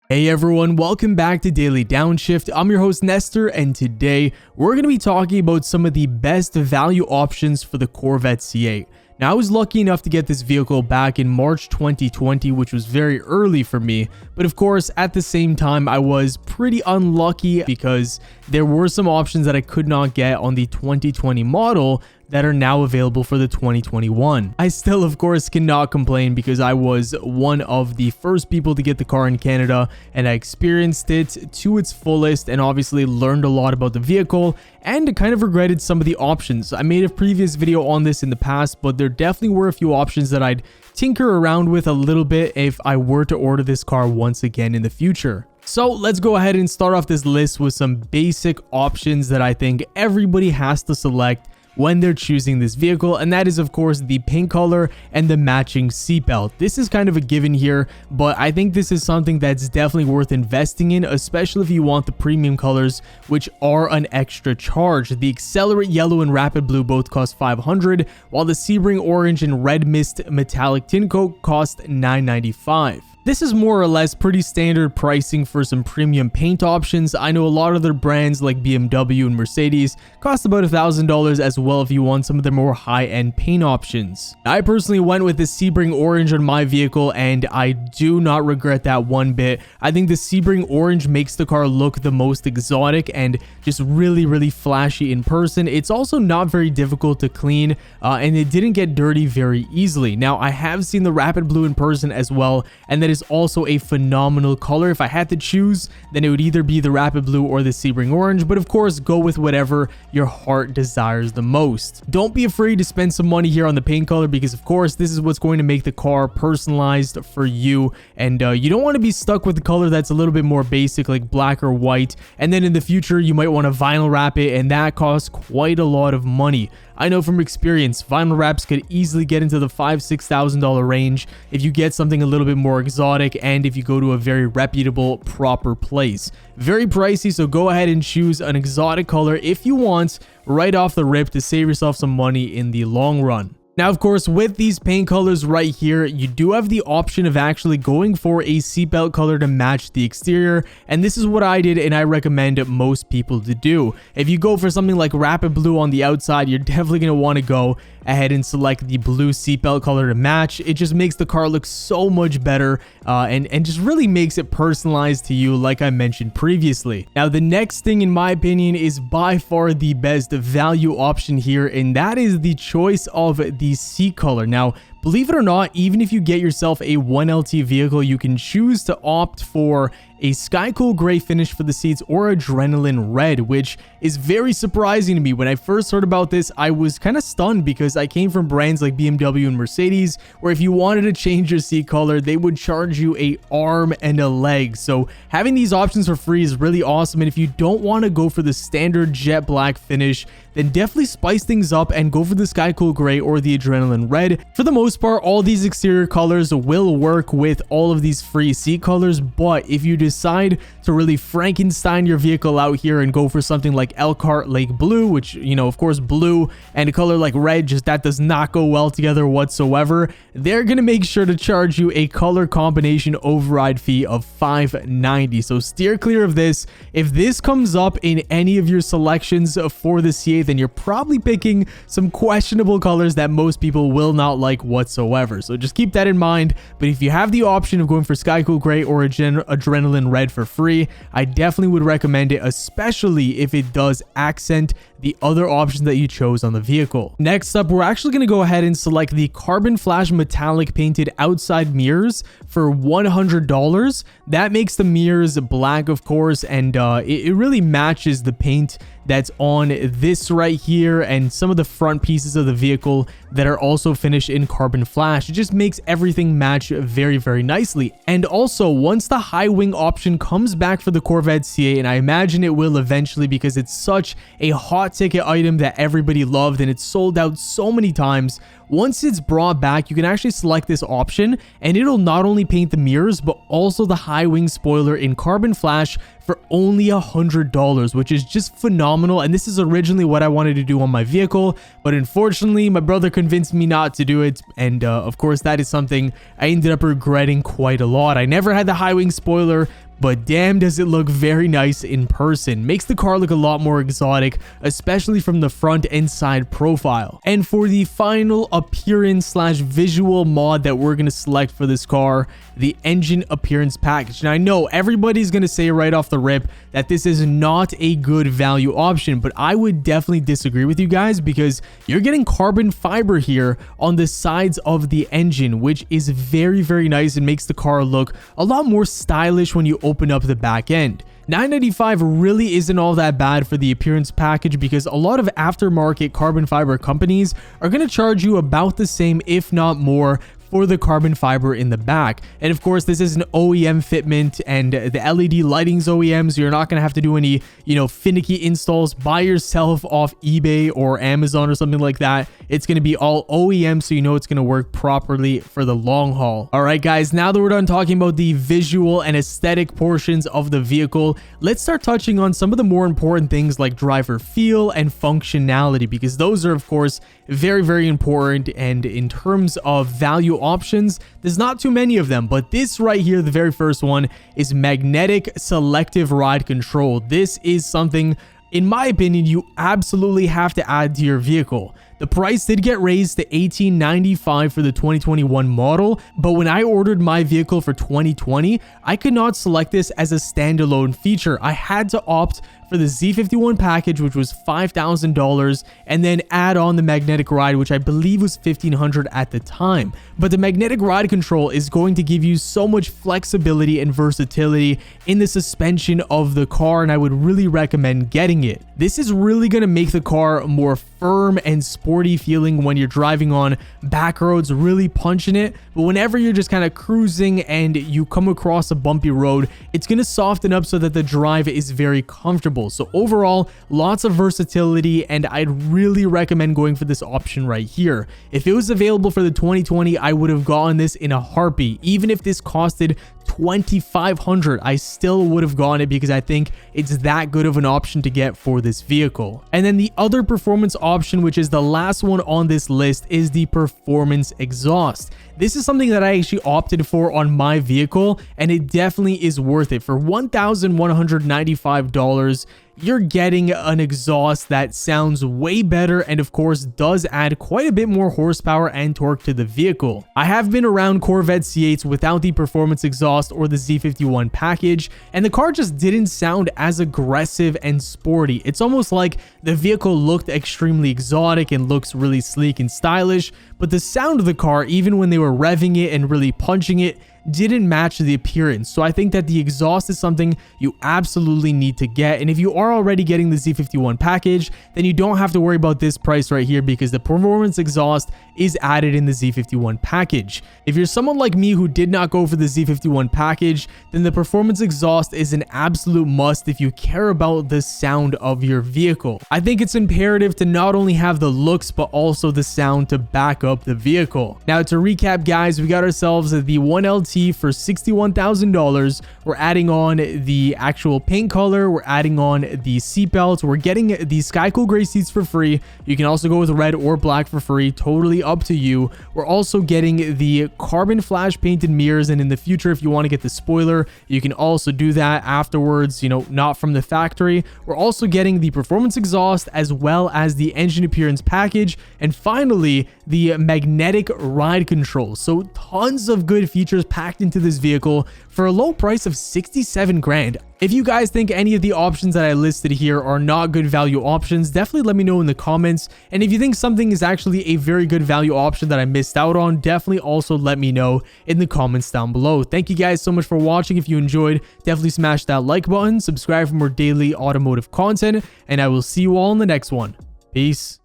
Hey everyone, welcome back to Daily Downshift. I'm your host Nestor, and today we're going to be talking about some of the best value options for the Corvette C8. Now, I was lucky enough to get this vehicle back in March 2020, which was very early for me, but of course, at the same time, I was pretty unlucky because there were some options that I could not get on the 2020 model that are now available for the 2021. I still, of course, cannot complain because I was one of the first people to get the car in Canada, and I experienced it to its fullest and obviously learned a lot about the vehicle and kind of regretted some of the options. I made a previous video on this in the past, but there definitely were a few options that I'd tinker around with a little bit if I were to order this car once again in the future. So let's go ahead and start off this list with some basic options that I think everybody has to select when they're choosing this vehicle, and that is of course the paint color and the matching seatbelt. This is kind of a given here, but I think this is something that's definitely worth investing in, especially if you want the premium colors, which are an extra charge. The Accelerate Yellow and Rapid Blue both cost $500, while the Sebring Orange and Red Mist Metallic Tin Coat cost $995. This is more or less pretty standard pricing for some premium paint options. I know a lot of their brands like BMW and Mercedes cost about $1,000 as well if you want some of their more high-end paint options. I personally went with the Sebring Orange on my vehicle, and I do not regret that one bit. I think the Sebring Orange makes the car look the most exotic and just really flashy in person. It's also not very difficult to clean, and it didn't get dirty very easily. Now, I have seen the Rapid Blue in person as well, and that is also a phenomenal color. If I had to choose, then it would either be the Rapid Blue or the Sebring Orange, but of course go with whatever your heart desires the most. Don't be afraid to spend some money here on the paint color because of course this is what's going to make the car personalized for you, and you don't want to be stuck with the color that's a little bit more basic like black or white, and then in the future you might want to vinyl wrap it, and that costs quite a lot of money. I know from experience, vinyl wraps could easily get into the $5,000–$6,000 range if you get something a little bit more exotic and if you go to a very reputable, proper place. Very pricey, so go ahead and choose an exotic color if you want right off the rip to save yourself some money in the long run. Now, of course, with these paint colors right here, you do have the option of actually going for a seatbelt color to match the exterior, and this is what I did and I recommend most people to do. If you go for something like Rapid Blue on the outside, you're definitely going to want to go ahead and select the blue seatbelt color to match. It just makes the car look so much better and just really makes it personalized to you like I mentioned previously. Now, the next thing in my opinion is by far the best value option here, and that is the choice of the seat color. Now, believe it or not, even if you get yourself a 1LT vehicle, you can choose to opt for a sky cool gray finish for the seats or adrenaline red, which is very surprising to me. When I first heard about this, I was kind of stunned because I came from brands like BMW and Mercedes, where if you wanted to change your seat color, they would charge you an arm and a leg. So having these options for free is really awesome. And if you don't want to go for the standard jet black finish, then definitely spice things up and go for the sky cool gray or the adrenaline red. For the most part, all these exterior colors will work with all of these free seat colors, but if you decide to really Frankenstein your vehicle out here and go for something like Elkhart Lake Blue, which, you know, of course blue and a color like red, just that does not go well together whatsoever, they're gonna make sure to charge you a color combination override fee of $590. So steer clear of this. If this comes up in any of your selections for the C8, then you're probably picking some questionable colors that most people will not like whatsoever. So just keep that in mind. But if you have the option of going for Sky Cool Gray or Adrenaline Red for free, I definitely would recommend it, especially if it does accent the other options that you chose on the vehicle. Next up, we're actually going to go ahead and select the Carbon Flash Metallic Painted Outside Mirrors for $100. That makes the mirrors black, of course, and it really matches the paint that's on this right here and some of the front pieces of the vehicle that are also finished in carbon flash. It just makes everything match very nicely. And also, once the high wing option comes back for the Corvette C8, and I imagine it will eventually because it's such a hot ticket item that everybody loved and it's sold out so many times, once it's brought back, you can actually select this option and it'll not only paint the mirrors but also the high wing spoiler in carbon flash for only $100, which is just phenomenal. And this is originally what I wanted to do on my vehicle, but unfortunately my brother convinced me not to do it, and of course that is something I ended up regretting quite a lot. I never had the high wing spoiler, but damn does it look very nice in person. Makes the car look a lot more exotic, especially from the front and side profile. And for the final appearance slash visual mod that we're going to select for this car, the engine appearance package. And I know everybody's going to say right off the rip that this is not a good value option, but I would definitely disagree with you guys, because you're getting carbon fiber here on the sides of the engine, which is very, very nice and makes the car look a lot more stylish when you open up the back end. $995 really isn't all that bad for the appearance package, because a lot of aftermarket carbon fiber companies are going to charge you about the same, if not more, for the carbon fiber in the back. And of course, this is an OEM fitment, and the LED lighting's OEM, so you're not going to have to do any, finicky installs by yourself off eBay or Amazon or something like that. It's going to be all OEM, so you know it's going to work properly for the long haul. All right, guys, now that we're done talking about the visual and aesthetic portions of the vehicle, let's start touching on some of the more important things like driver feel and functionality, because those are, of course, very, very important. And in terms of value options, there's not too many of them, but this right here, the very first one, is magnetic selective ride control. This is something, in my opinion, you absolutely have to add to your vehicle. The price did get raised to $1895 for the 2021 model, but when I ordered my vehicle for 2020, I could not select this as a standalone feature. I had to opt for the Z51 package, which was $5,000, and then add on the magnetic ride, which I believe was $1,500 at the time. But the magnetic ride control is going to give you so much flexibility and versatility in the suspension of the car, and I would really recommend getting it. This is really going to make the car more firm and sporty feeling when you're driving on back roads, really punching it. But whenever you're just kind of cruising and you come across a bumpy road, it's going to soften up so that the drive is very comfortable. So overall, lots of versatility, and I'd really recommend going for this option right here. If it was available for the 2020, I would have gotten this in a heartbeat. Even if this costed $2,500, I still would have gotten it, because I think it's that good of an option to get for this vehicle. And then the other performance option, which is the last one on this list, is the performance exhaust. This is something that I actually opted for on my vehicle, and it definitely is worth it. For $1,195, you're getting an exhaust that sounds way better, and of course does add quite a bit more horsepower and torque to the vehicle. I have been around Corvette C8s without the performance exhaust or the Z51 package, and the car just didn't sound as aggressive and sporty. It's almost like the vehicle looked extremely exotic and looks really sleek and stylish, but the sound of the car, even when they were revving it and really punching it, didn't match the appearance. So I think that the exhaust is something you absolutely need to get. And if you are already getting the Z51 package, then you don't have to worry about this price right here, because the performance exhaust is added in the Z51 package. If you're someone like me who did not go for the Z51 package, then the performance exhaust is an absolute must if you care about the sound of your vehicle. I think it's imperative to not only have the looks, but also the sound to back up the vehicle. Now, to recap, guys, we got ourselves the 1LT for $61,000. We're adding on the actual paint color, we're adding on the seatbelts, we're getting the Sky Cool gray seats for free. You can also go with red or black for free, totally up to you. We're also getting the carbon flash painted mirrors, and in the future, if you want to get the spoiler, you can also do that afterwards, not from the factory. We're also getting the performance exhaust as well as the engine appearance package, and finally the magnetic ride control. So tons of good features packed into this vehicle for a low price of 67 grand. If you guys think any of the options that I listed here are not good value options, definitely let me know in the comments. And if you think something is actually a very good value option that I missed out on, definitely also let me know in the comments down below. Thank you guys so much for watching. If you enjoyed, definitely smash that like button, subscribe for more daily automotive content, and I will see you all in the next one. Peace.